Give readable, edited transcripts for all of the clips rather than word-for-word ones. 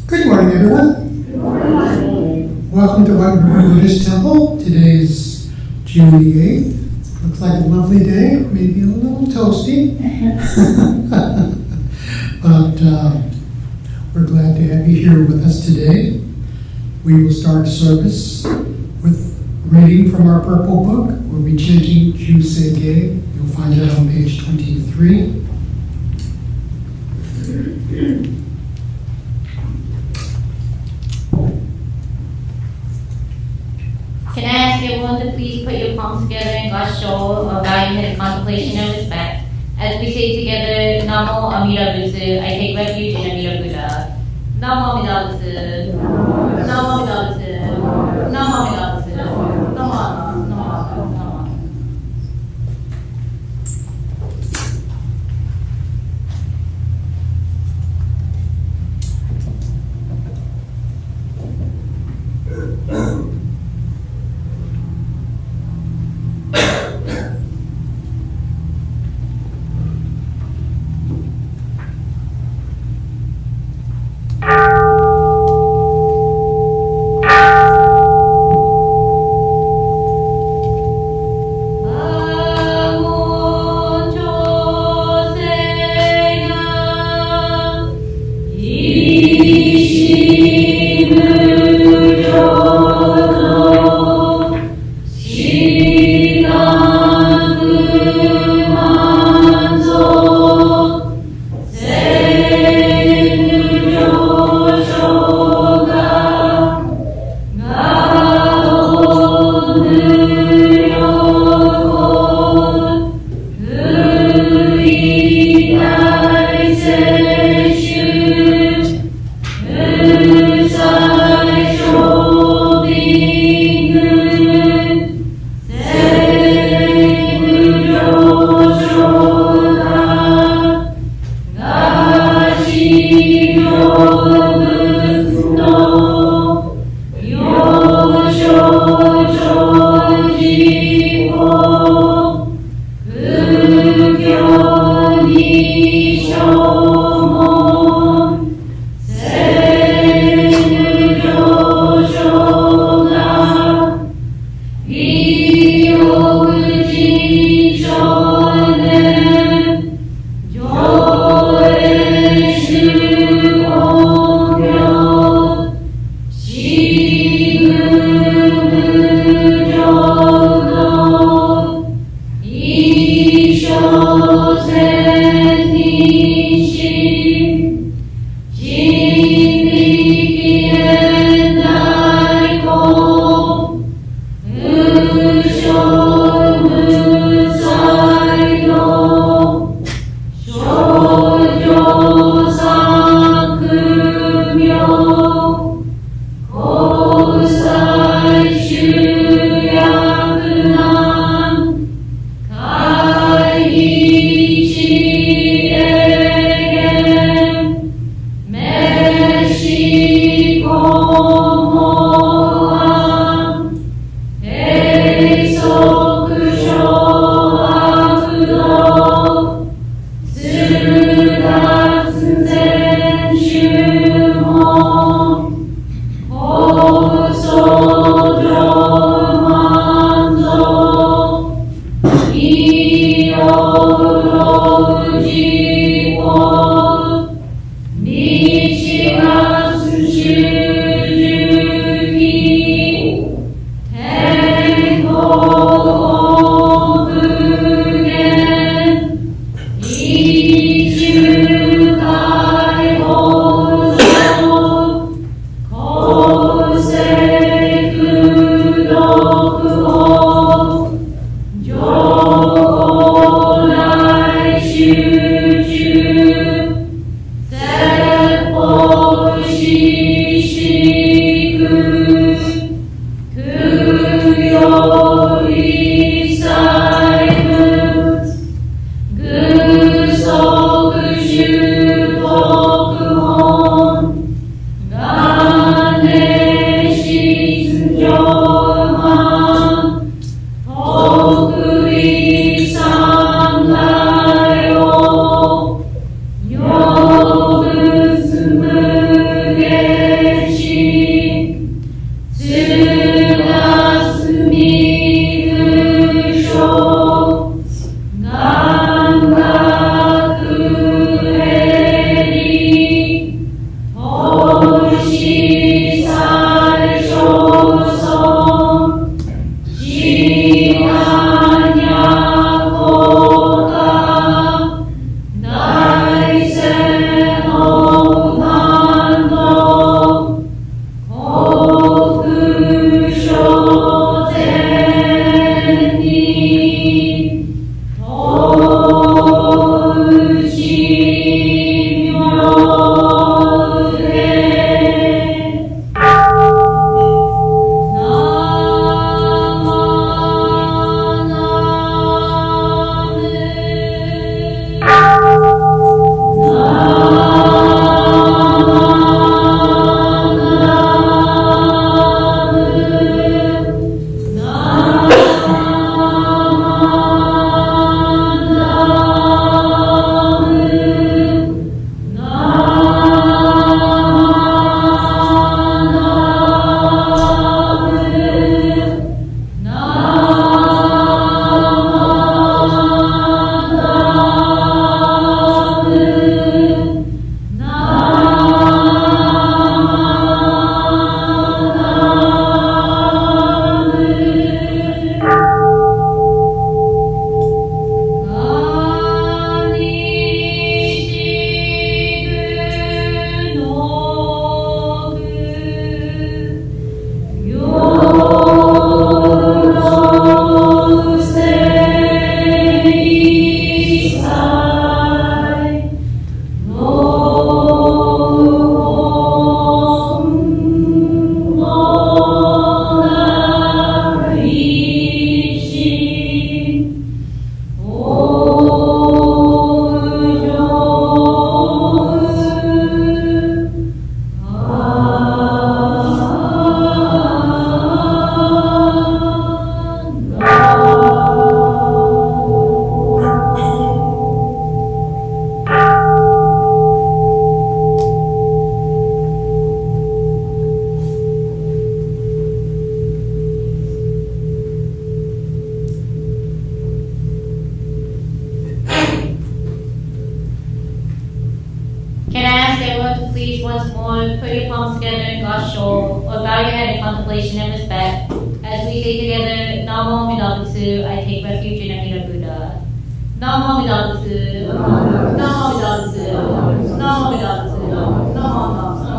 Good morning, everyone. Good morning. Welcome to White River Buddhist Temple. Today is June the 8th. Looks like a lovely day, maybe a little toasty. But we're glad to have you here with us today. We will start service with reading from our purple book. We'll be chanting Jusei Ge. You'll find it on page 23. Can I ask everyone to please put your palms together in God's show of valued contemplation and respect as we say together, Namo Amida Butsu, I take refuge in Amida Buddha. Namo Amida Butsu, Namo Amida Butsu, Namo Amida Butsu, Namo, Namo. Kosa Please once more put your palms together in God's show or bow your head in contemplation and respect as we say together, Namo Amida Butsu, I take refuge in Amida Buddha. Namo Amida Butsu, Namo Amida Butsu, Namo Amida Butsu, Namo Amida Butsu.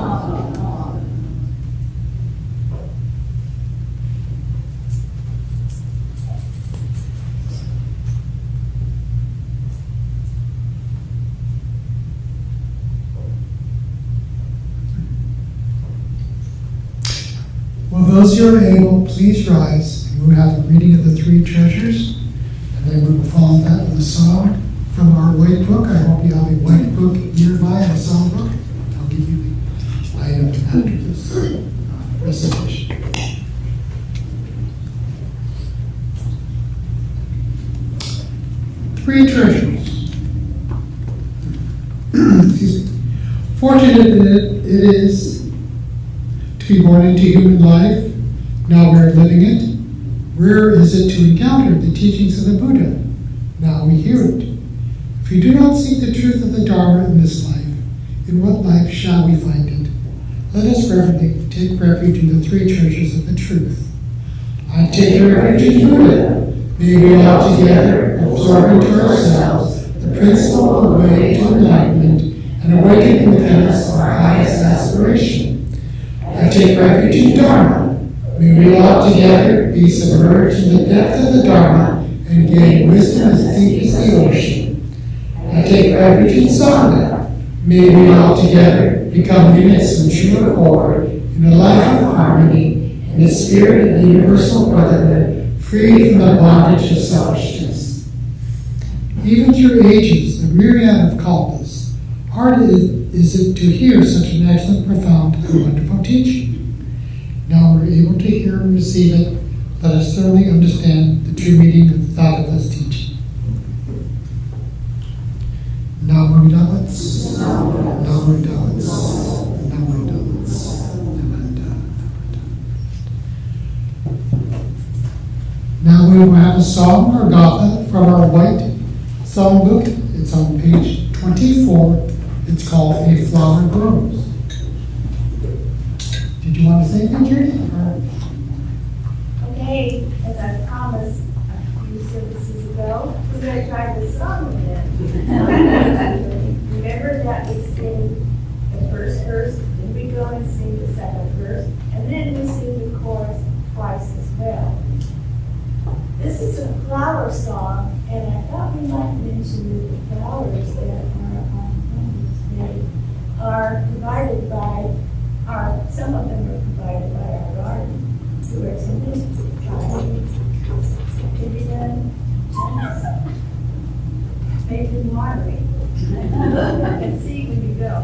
Will those who are able, please rise, and we will have a reading of the three treasures, and then we will follow that with a song from our white book. I hope you have a white book nearby, a song book. I'll give you the item after this recitation. Three treasures. Excuse me. Fortunate it is to be born into human life. Now we're living it. Rare is it to encounter the teachings of the Buddha. Now we hear it. If we do not seek the truth of the Dharma in this life, in what life shall we find it? Let us reverently take refuge in the three treasures of the truth. I take refuge in Buddha. May we all together absorb into ourselves the principle of the way to enlightenment and awaken within us our highest aspiration. I take refuge in Dharma. May we all together be submerged in the depth of the Dharma and gain wisdom as deep as the ocean. I take refuge in Sangha. May we all together become units in true accord in a life of harmony in the spirit of universal brotherhood, free from the bondage of selfishness. Even through ages, a myriad of kalpas, hard is it to hear such an excellent, profound, and wonderful teaching. Now we're able to hear and receive it. Let us thoroughly understand the true meaning of that of this teaching. Namo Amida-butsu, Namo Amida-butsu, Namo Amida-butsu, Namo Amida-butsu. we will have a song or gatha from our white songbook. It's on page 24. It's called A Flower Grows. Did you want to say that, Judy? Okay, as I promised a few services ago, we're going to try this song again. Remember that we sing the first verse, then we go and sing the second verse, and then we sing the chorus twice as well. This is a flower song, and I thought we might mention that the flowers that are on this day are provided by some of them are provided by our garden, who are attending, trying, Vivian, Nathan, Margaret. You can see when you go.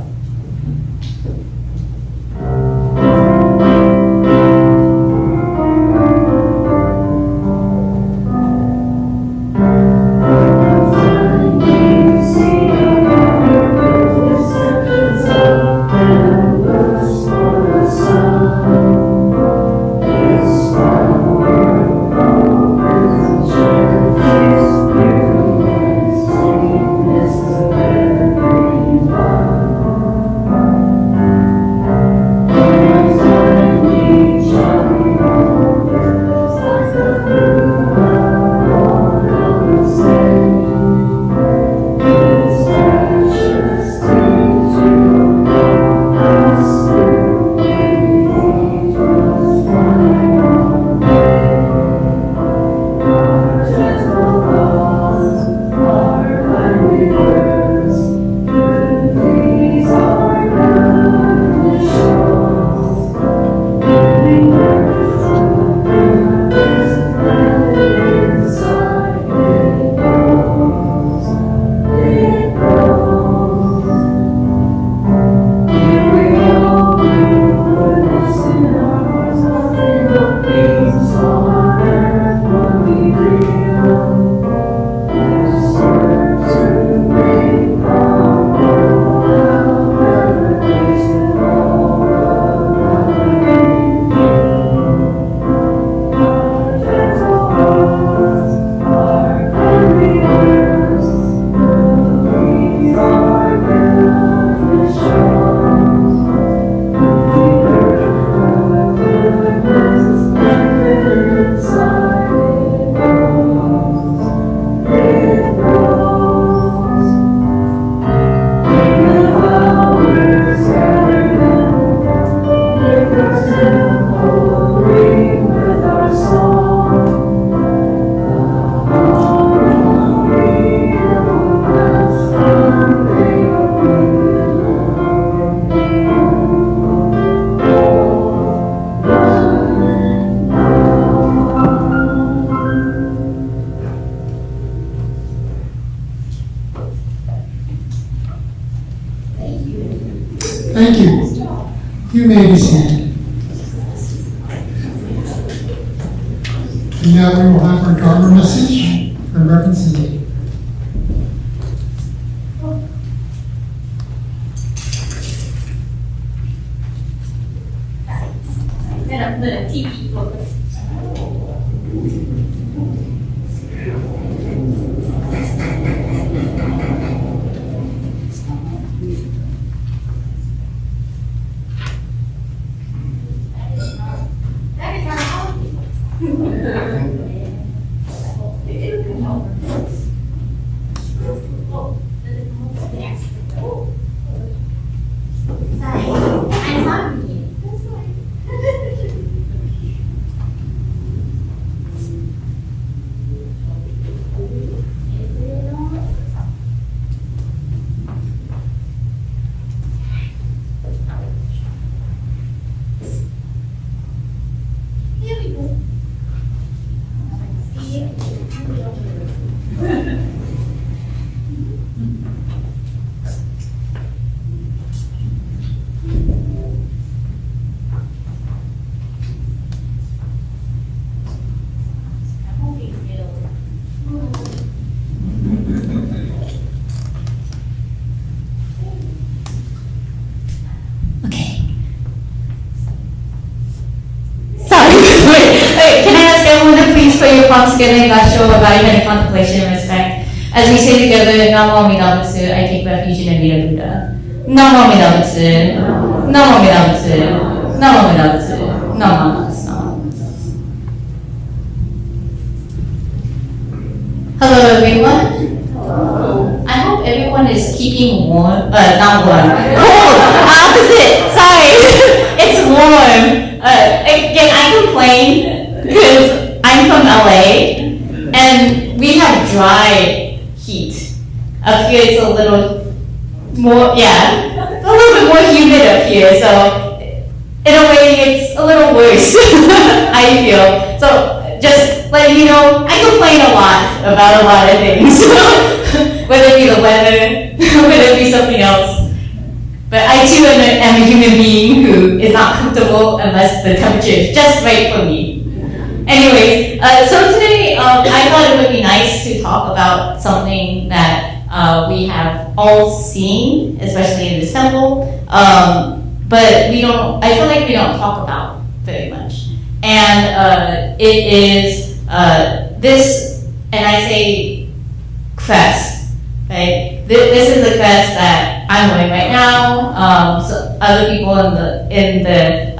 Thank you. You may be seated. And now we will have our Dharma message from Reverend Cindy. I'm gonna TV focus. your palms together in Gassho, embodiment and contemplation and respect. As we say together, Namo Amida Butsu, I take refuge in Amida Buddha. Namo Amida Butsu, Namo Amida Butsu, Namo Amida Butsu, Namo Amida Butsu. Hello everyone. I hope everyone is keeping warm, not warm, cold, opposite, sorry, it's warm. Again, I complain because I'm from LA and we have dry heat. Up here it's a little more, yeah, a little bit more humid up here, so in a way it's a little worse, I feel. So just letting you know, I complain a lot about a lot of things, whether it be the weather, whether it be something else. But I too am a human being who is not comfortable unless the temperature is just right for me. Anyways, so today I thought it would be nice to talk about something that we have all seen, especially in this temple, but I feel like we don't talk about very much. And it is this, and I say crest, right? This is the crest that I'm wearing right now. So other people in the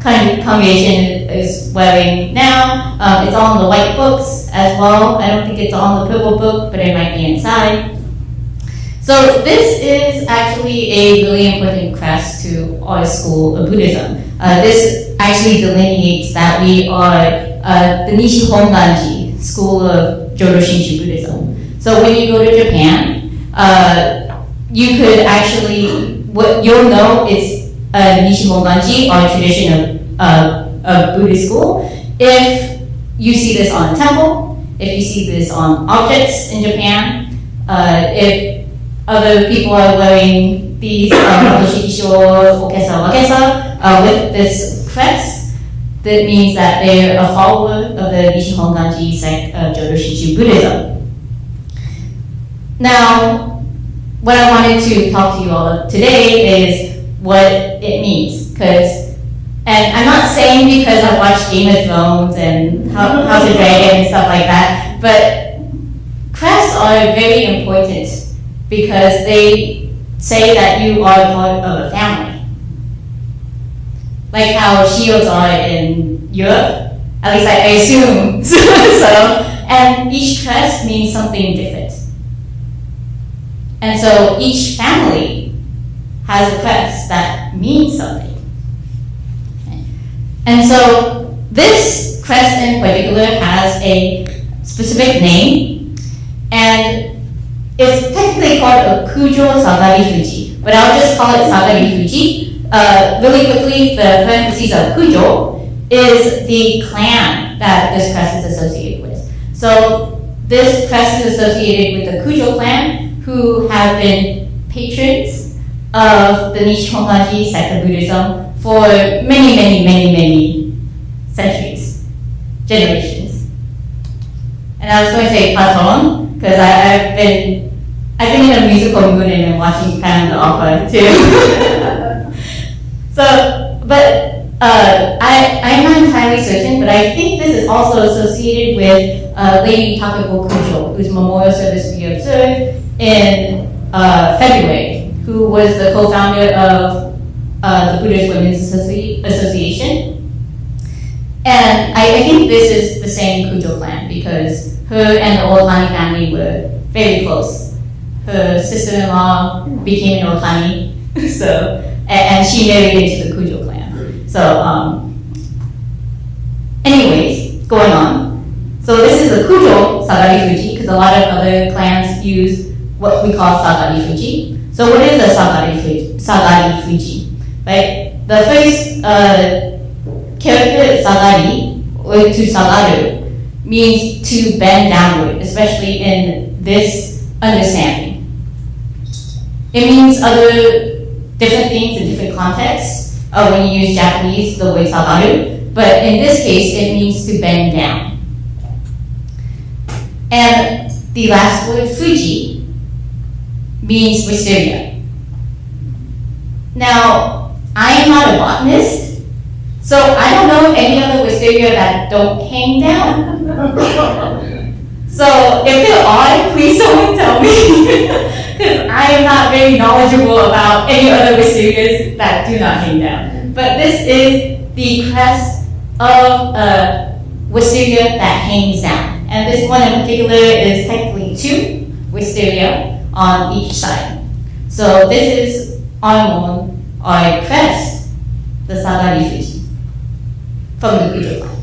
congregation is wearing now. It's on the white books as well. I don't think it's on the purple book, but it might be inside. So this is actually a really important crest to our school of Buddhism. This actually delineates that we are the Nishi Honganji school of Jodo Shinshu Buddhism. So when you go to Japan, you could actually, what you'll know is Nishi Honganji, our tradition of Buddhist school, if you see this on a temple, if you see this on objects in Japan, if other people are wearing these Shikisho, Okesa, Wakesa with this crest, that means that they're a follower of the Nishi Honganji sect of Jodo Shinshu Buddhism. Now, what I wanted to talk to you all today is what it means, and I'm not saying because I watched Game of Thrones and House of Dragon and stuff like that, but crests are very important because they say that you are part of a family. Like how shields are in Europe, at least I assume. So, and each crest means something different. And so each family has a crest that means something. And so this crest in particular has a specific name, and it's technically called a Kujo Sagari Fuji, but I'll just call it Sagari Fuji. Really quickly, the parentheses of Kujo is the clan that this crest is associated with. So this crest is associated with the Kujo clan, who have been patrons of the Nishi Honganji sect of Buddhism for many centuries, generations. And I was going to say patron, because I've been in a musical mood and been watching Pam the Opera too. So, but I'm not entirely certain, but I think this is also associated with Lady Takako Kujo, whose memorial service we observed in February, who was the co-founder of the Buddhist Women's Association. And I think this is the same Kujo clan because her and the Otani family were very close. Her sister-in-law became an Otani, so, and she married into the Kujo clan. So, anyways, going on. So this is the Kujo Sagari Fuji because a lot of other clans use what we call Sagari Fuji. So what is a Sagari Fuji? Right? The first character, Sagari, or to Sagaru, means to bend downward, especially in this understanding. It means other different things in different contexts when you use Japanese, the word Sagaru, but in this case, it means to bend down. And the last word, Fuji, means wisteria. Now, I am not a botanist, so I don't know if any other wisteria wisteria that don't hang down. So if there are, please someone tell me, because I am not very knowledgeable about any other wisterias that do not hang down. But this is the crest of a wisteria that hangs down. And this one in particular is technically 2 wisteria on each side. So this is our crest, the Sagari Fuji, from the Fuji line.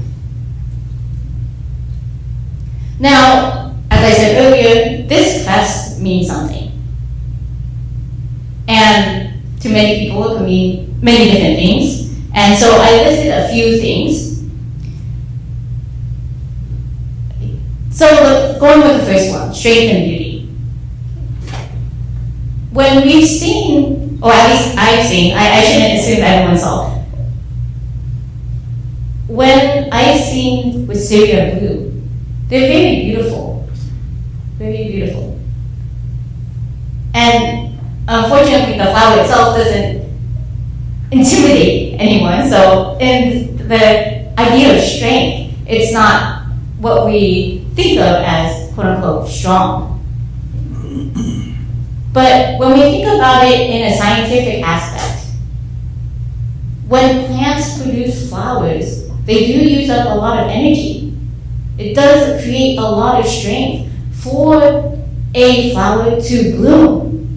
Now, as I said earlier, this crest means something. And to many people, it can mean many different things. And so I listed a few things. So going with the first one, strength and beauty. When we've seen, or at least I've seen, I shouldn't assume everyone saw. When I've seen wisteria blue, they're very beautiful. Very beautiful. And unfortunately, the flower itself doesn't intimidate anyone. So in the idea of strength, it's not what we think of as quote unquote strong. But when we think about it in a scientific aspect, when plants produce flowers, they do use up a lot of energy. It does create a lot of strength for a flower to bloom.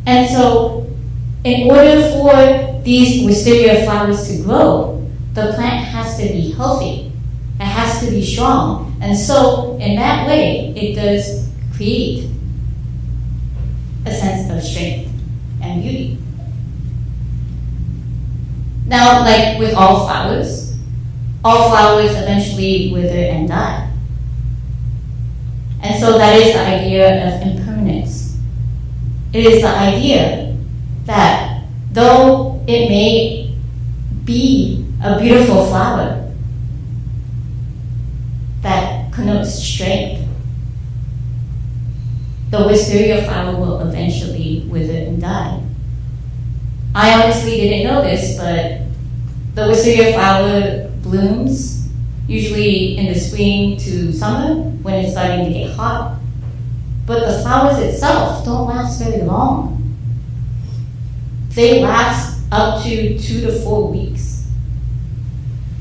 And so, in order for these wisteria flowers to grow, the plant has to be healthy. It has to be strong. And so, in that way, it does create a sense of strength and beauty. Now, like with all flowers eventually wither and die. And so that is the idea of impermanence. It is the idea that though it may be a beautiful flower that connotes strength, the wisteria flower will eventually wither and die. I honestly didn't know this, but the wisteria flower blooms usually in the spring to summer when it's starting to get hot. But the flowers itself don't last very long. They last up to 2 to 4 weeks.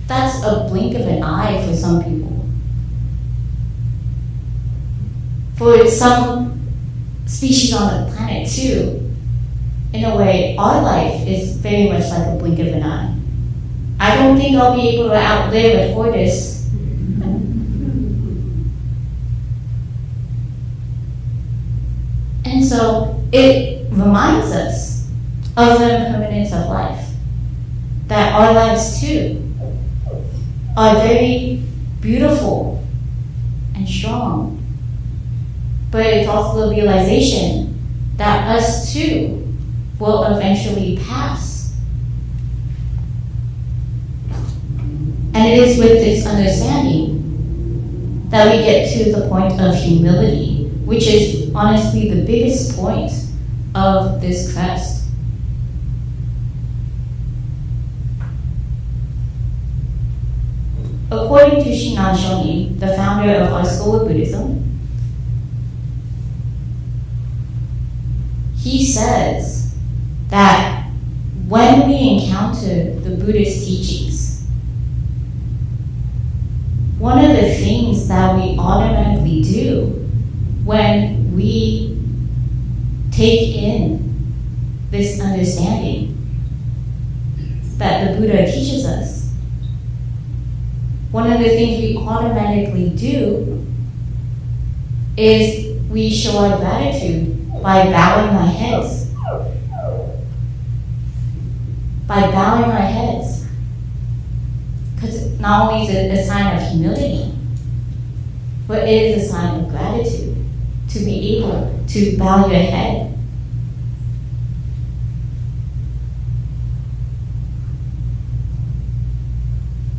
That's a blink of an eye for some people. For some species on the planet too, in a way, our life is very much like a blink of an eye. I don't think I'll be able to outlive a tortoise. And so it reminds us of the impermanence of life. That our lives too are very beautiful and strong. But it's also the realization that us too will eventually pass. And it is with this understanding that we get to the point of humility, which is honestly the biggest point of this crest. According to Shinran Shonin, the founder of our school of Buddhism, he says that when we encounter the Buddhist teachings, one of the things that we automatically do when we take in this understanding that the Buddha teaches us, one of the things we automatically do is we show our gratitude by bowing our heads. By bowing our heads. Because not only is it a sign of humility, but it is a sign of gratitude to be able to bow your head.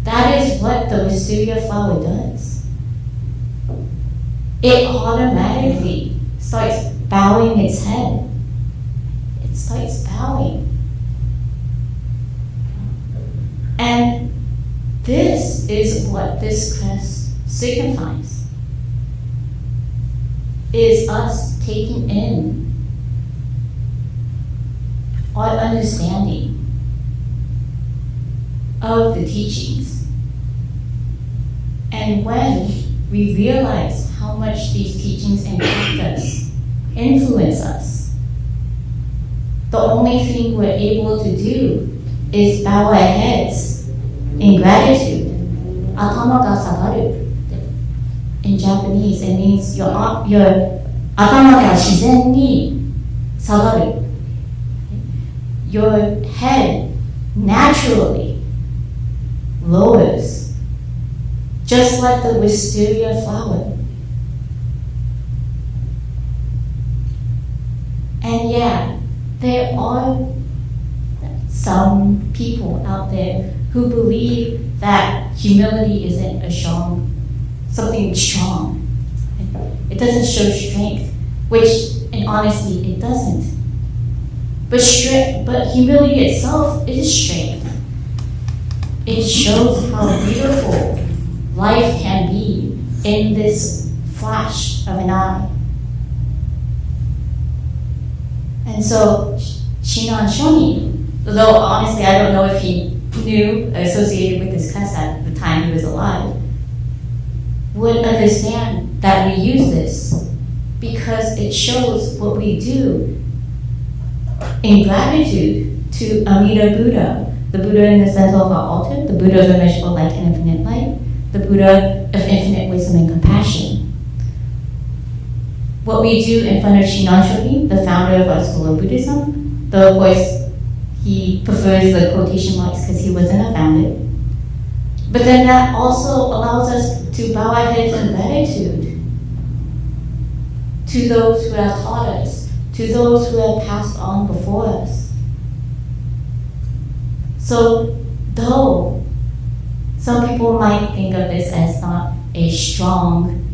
That is what the wisteria flower does. It automatically starts bowing its head. It starts bowing. And this is what this crest signifies. Is us taking in our understanding of the teachings. And when we realize how much these teachings impact us, influence us, the only thing we're able to do is bow our heads in gratitude. Atama ga sagaru. In Japanese, it means your atama ga shizen ni sagaru. Your head naturally lowers, just like the wisteria flower. And yeah, there are some people out there who believe that humility isn't something strong. It doesn't show strength, which, in honesty, it doesn't. But humility itself is strength. It shows how beautiful life can be in this flash of an eye. And so, Shinan Shoni, although honestly I don't know if he knew associated with this crest at the time he was alive, would understand that we use this because it shows what we do in gratitude to Amida Buddha, the Buddha in the center of our altar, the Buddha of immeasurable light and infinite light, the Buddha of infinite wisdom and compassion. What we do in front of Shinan Shonin, the founder of our school of Buddhism, though of course he prefers the quotation marks because he wasn't a founder, but then that also allows us to bow our heads in gratitude to those who have taught us, to those who have passed on before us. So, though some people might think of this as not a strong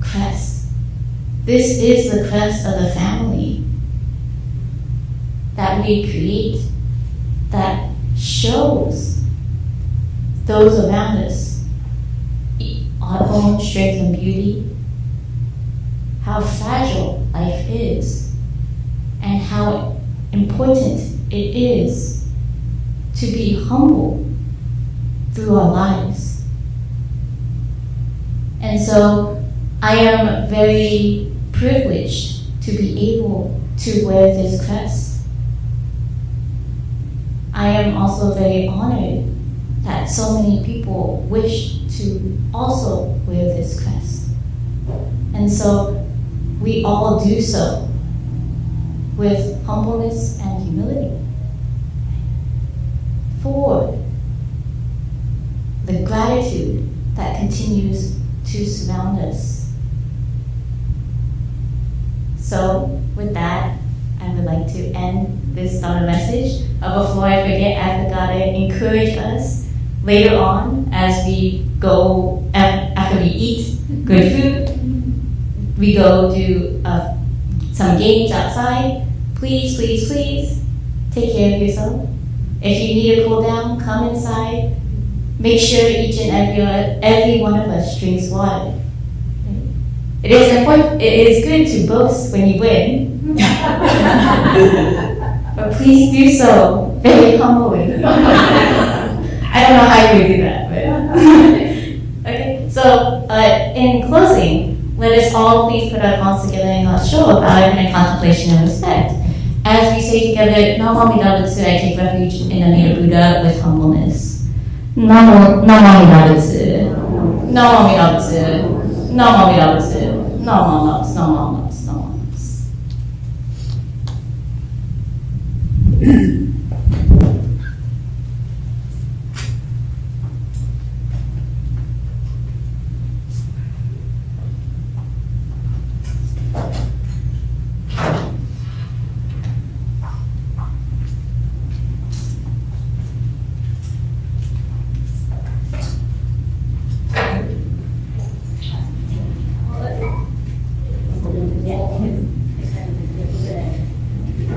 crest, this is the crest of the family that we create that shows those around us our own strength and beauty, how fragile life is, and how important it is to be humble through our lives. And so I am very privileged to be able to wear this crest. I am also very honored that so many people wish to also wear this crest. And so we all do so with humbleness and humility for the gratitude that continues to surround us. So with that, I would like to end this on a message. Before I forget, I forgot to encourage us later on as we go, after we eat good food, we go do some games outside. Please, please, please take care of yourself. If you need a cool down, come inside. Make sure each and every one of us drinks water. It is important. It is good to boast when you win, but please do so very humbly. I don't know how you would do that, but okay. So, in closing, let us all please put our palms together in God's show of bow and contemplation and respect. As we say together, Namo Amida Butsu, I take refuge in Amida Buddha with humbleness. Namo Amida Butsu. Namo Amida Butsu. Namo Amida Butsu. Namo Amida Butsu. Namo Amida Butsu. Namo Amida Butsu.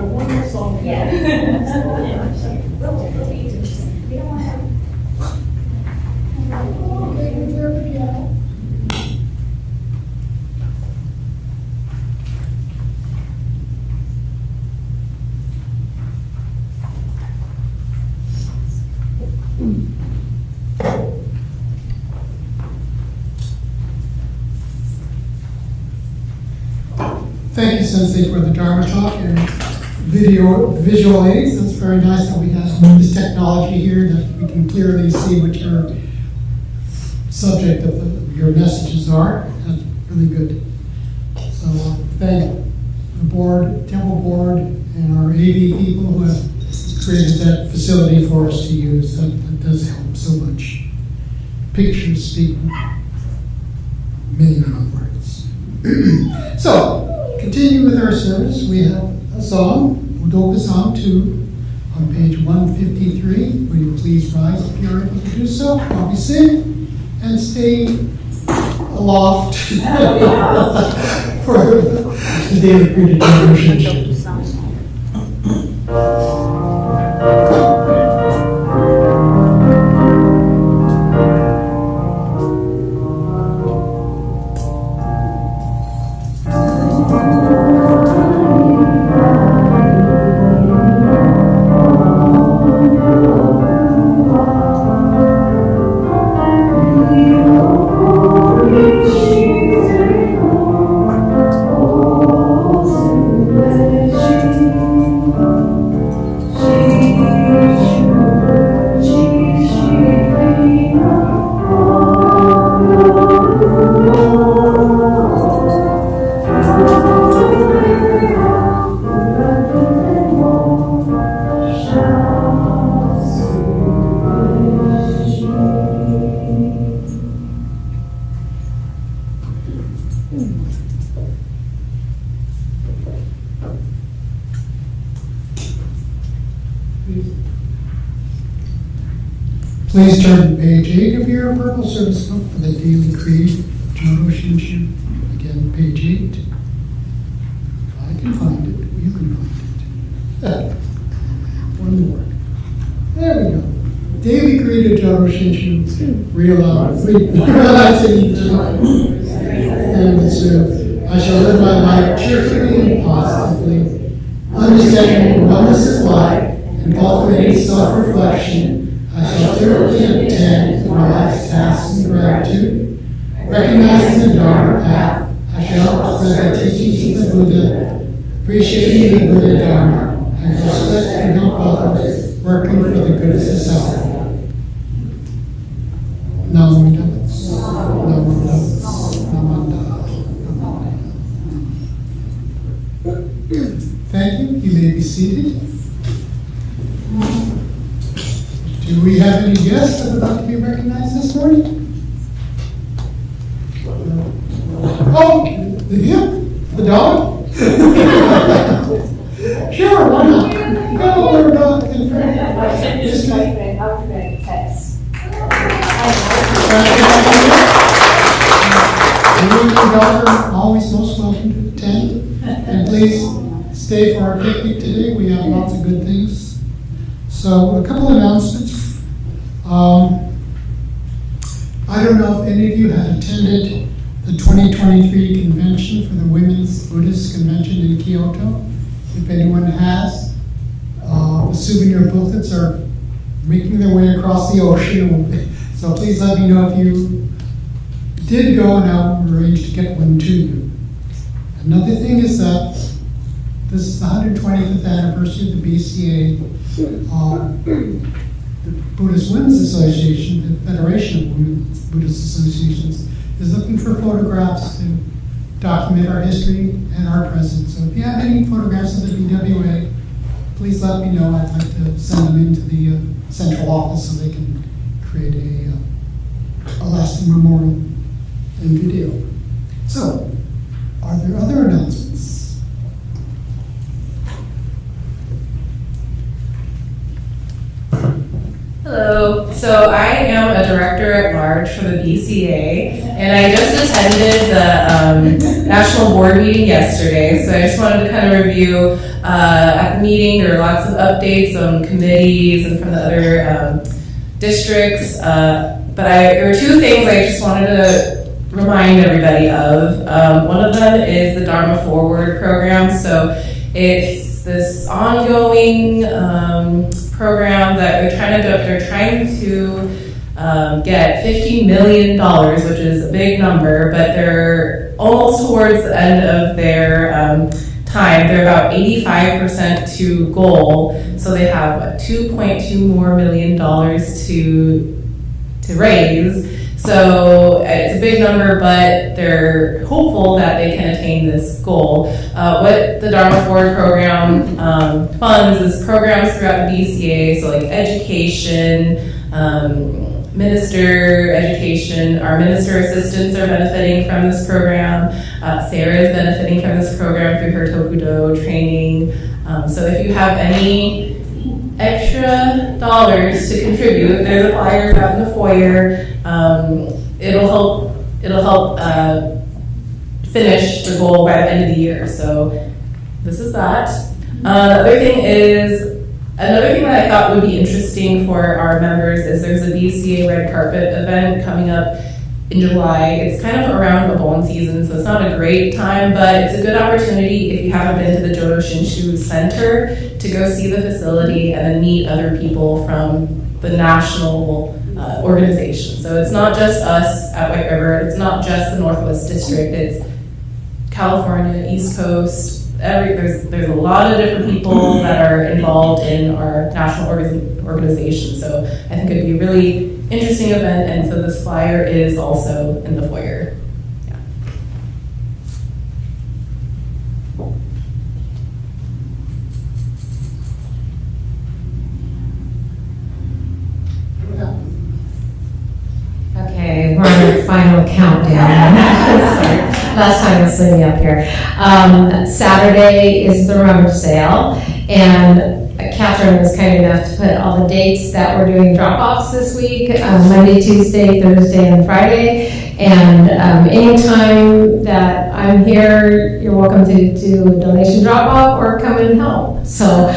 One more song. Yeah. thank you, Sensei, for the Dharma talk and visual aids. That's very nice that we have this technology here that we can clearly see what your subject of your messages are. That's really good. So thank the board, temple board, and our AV people who have created that facility for us to use. That does help so much. Pictures speak many, many words. So, continue with our service. We have a song, Udoka Song 2, on page 153. Will you please rise if you're able to do so while we sing, and stay aloft for the daily created generation. Please turn to page 8 of your purple service book for the Daily Creed, Jodo Shinshu. Again, page 8. I can find it. You can find it. One more. There we go. Daily Creed of Jodo Shinshu. Realizing and with serve. I shall live my life cheerfully and positively, understanding the oneness of life and cultivating self-reflection. I shall thoroughly attend to my life's tasks in gratitude, recognizing the Dharma path. I shall spread the teachings of the Buddha, appreciating the Buddha Dharma, and respect and help others, working for the good of society. Namo Buddhas. Namo Buddhas. Namo. Thank you. You may be seated. Do we have any guests that would like to be recognized this morning? Oh, the dog? Sure, why not? Go over dog in front of always most welcome to attend. And please stay for our picnic today. We have lots of good things. So, a couple of announcements. I don't know if any of you had attended the 2023 convention for the Women's Buddhist Convention in Kyoto. If anyone has, the souvenir booklets are making their way across the ocean. So please let me know if you did go, and I'll arrange to get one to you. Another thing is that this is the 125th anniversary of the BCA. The Buddhist Women's Association, the Federation of Women's Buddhist Associations, is looking for photographs to document our history and our present. So if you have any photographs of the BWA, please let me know. I'd like to send them into the central office so they can create a lasting memorial and video. So, are there other announcements? Hello, so I am a director at large for the BCA, and I just attended the national board meeting yesterday, so I just wanted to kind of review at the meeting. There were lots of updates on committees and from the other districts, but there were two things I just wanted to remind everybody of. One of them is the Dharma Forward program, so it's this ongoing program that they're trying to get $50 million, which is a big number, but they're almost towards the end of their time. They're about 85% to goal, so they have $2.2 million more to raise. So it's a big number, but they're hopeful that they can attain this goal. What the Dharma Forward program funds is programs throughout the BCA, so like education, minister education. Our minister assistants are benefiting from this program. Sarah is benefiting from this program through her Tokudo training. So if you have any extra dollars to contribute, there's the flyers out in the foyer. It'll help finish the goal by the end of the year. So this is that. Another thing that I thought would be interesting for our members is there's a BCA red carpet event coming up in July. It's kind of around Obon season, so it's not a great time, but it's a good opportunity if you haven't been to the Jodo Shinshu Center to go see the facility and then meet other people from the national organization. So it's not just us at White River, it's not just the Northwest District, it's California, East Coast, there's a lot of different people that are involved in our national organization. So I think it'd be a really interesting event, and so this flyer is also in the foyer. Yeah. Okay, we're on the final countdown. Last time I was sitting up here. Saturday is the rummage sale, and Catherine was kind enough to put all the dates that we're doing drop-offs this week, Monday, Tuesday, Thursday, and Friday. And anytime that I'm here, you're welcome to do a donation drop-off or come and help. So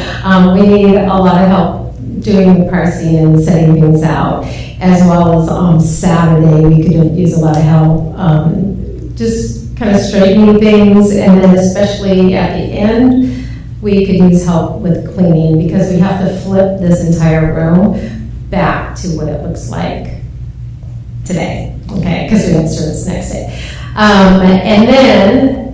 we need a lot of help doing the parsing and setting things out, as well as on Saturday, we could use a lot of help. Just kind of straightening things, and then especially at the end, we could use help with cleaning, because we have to flip this entire room back to what it looks like today, okay, because we have service next day. And then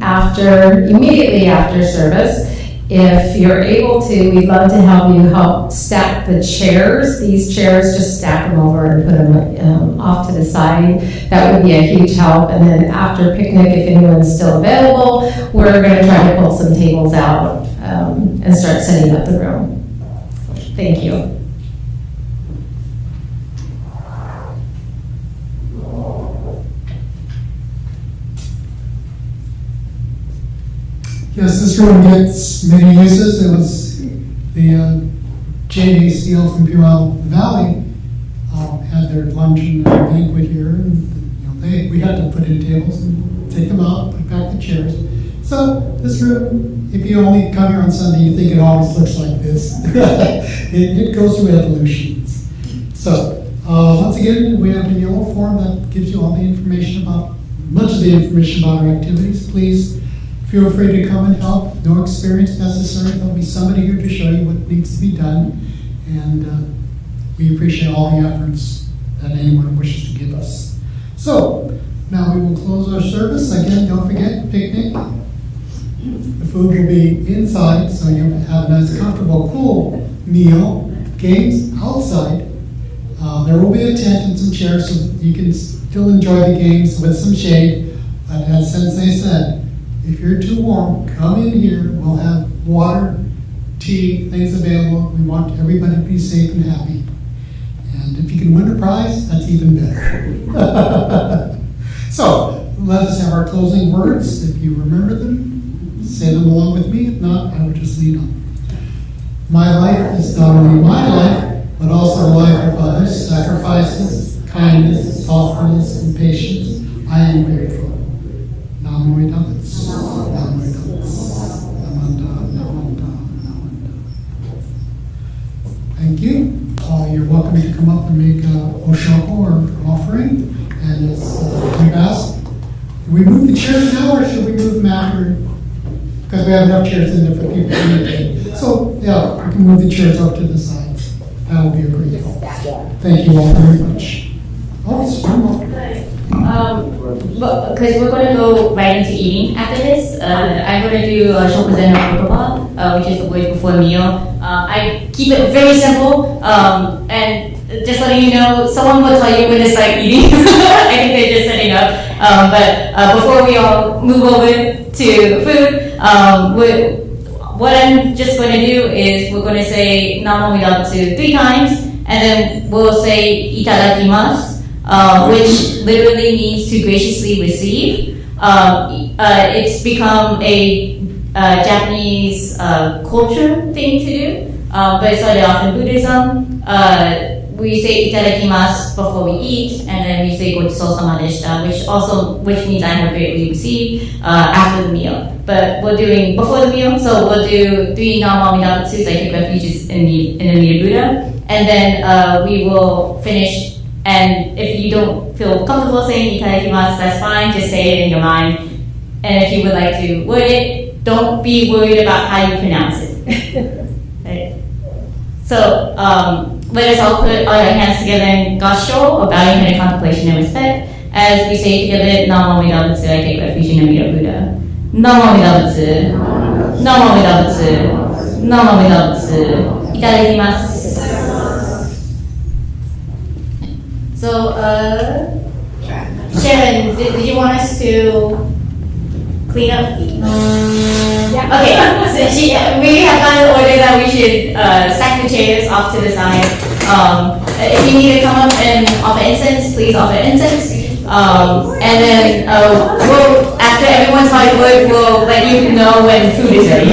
immediately after service, if you're able to, we'd love to help stack the chairs. These chairs, just stack them over and put them off to the side. That would be a huge help. And then after picnic, if anyone's still available, we're going to try to pull some tables out and start setting up the room. Thank you. Yes, this room gets many uses. It was the JACL from Puyallup Valley had their luncheon and banquet here, and we had to put in tables and take them out, put back the chairs. So this room, if you only come here on Sunday, you think it always looks like this. it goes through evolutions. So once again, we have a yellow form that gives you all the information much of the information about our activities. Please feel free to come and help. No experience necessary. There'll be somebody here to show you what needs to be done. And we appreciate all the efforts that anyone wishes to give us. So, now we will close our service. Again, don't forget, picnic. The food will be inside, so you'll have a nice, comfortable, cool meal. Games outside. There will be a tent and some chairs so you can still enjoy the games with some shade. But as Sensei said, if you're too warm, come in here. We'll have water, tea, things available. We want everybody to be safe and happy. And if you can win a prize, that's even better. So, let us have our closing words. If you remember them, say them along with me. If not, I would just lead on. My life is not only my life, but also the life of others. Sacrifices, kindness, thoughtfulness, and patience. I am grateful. Namo Vedavits. Namo Vedavits. Namanda, Namanda, Namanda. Thank you. You're welcome to come up and make oshoko or offering. And as we've asked, do we move the chairs now or should we move them after? Because we have enough chairs in there for people to eat. So, yeah, we can move the chairs up to the sides. That would be a great help. Thank you all very much. Oh, it's one more. Because we're going to go right into eating after this. I'm going to do shokuzen no kotoba, which is the word before a meal. I keep it very simple, and just letting you know, someone will tell you when to start eating. I think they're just setting up. But before we all move over to food, what I'm just going to do is we're going to say namo midatsu 3 times, and then we'll say itadakimasu, which literally means to graciously receive. It's become a Japanese culture thing to do, but it started off in Buddhism. We say itadakimasu before we eat, and then we say gochisousama deshita, which means I have greatly received after the meal. But we're doing before the meal, so we'll do 3 namo midatsus, I take refuges in the Amida Buddha, and then we will finish. And if you don't feel comfortable saying itadakimasu, that's fine, just say it in your mind. And if you would like to word it, don't be worried about how you pronounce it. Right? So, let us all put our hands together in gassho, or bowing head in contemplation and respect, as we say together, Namo Amida Butsu, I take refuge in Amida Buddha. Namo Amida Butsu, Namo Amida Butsu, Namo Amida Butsu, itadakimasu. So, Sharon, did you want us to clean up? Yeah. Okay, so we have gotten an order that we should stack the chairs off to the side. If you need to come up and offer incense, please offer incense. And then after everyone's hard work, we'll let you know when food is ready.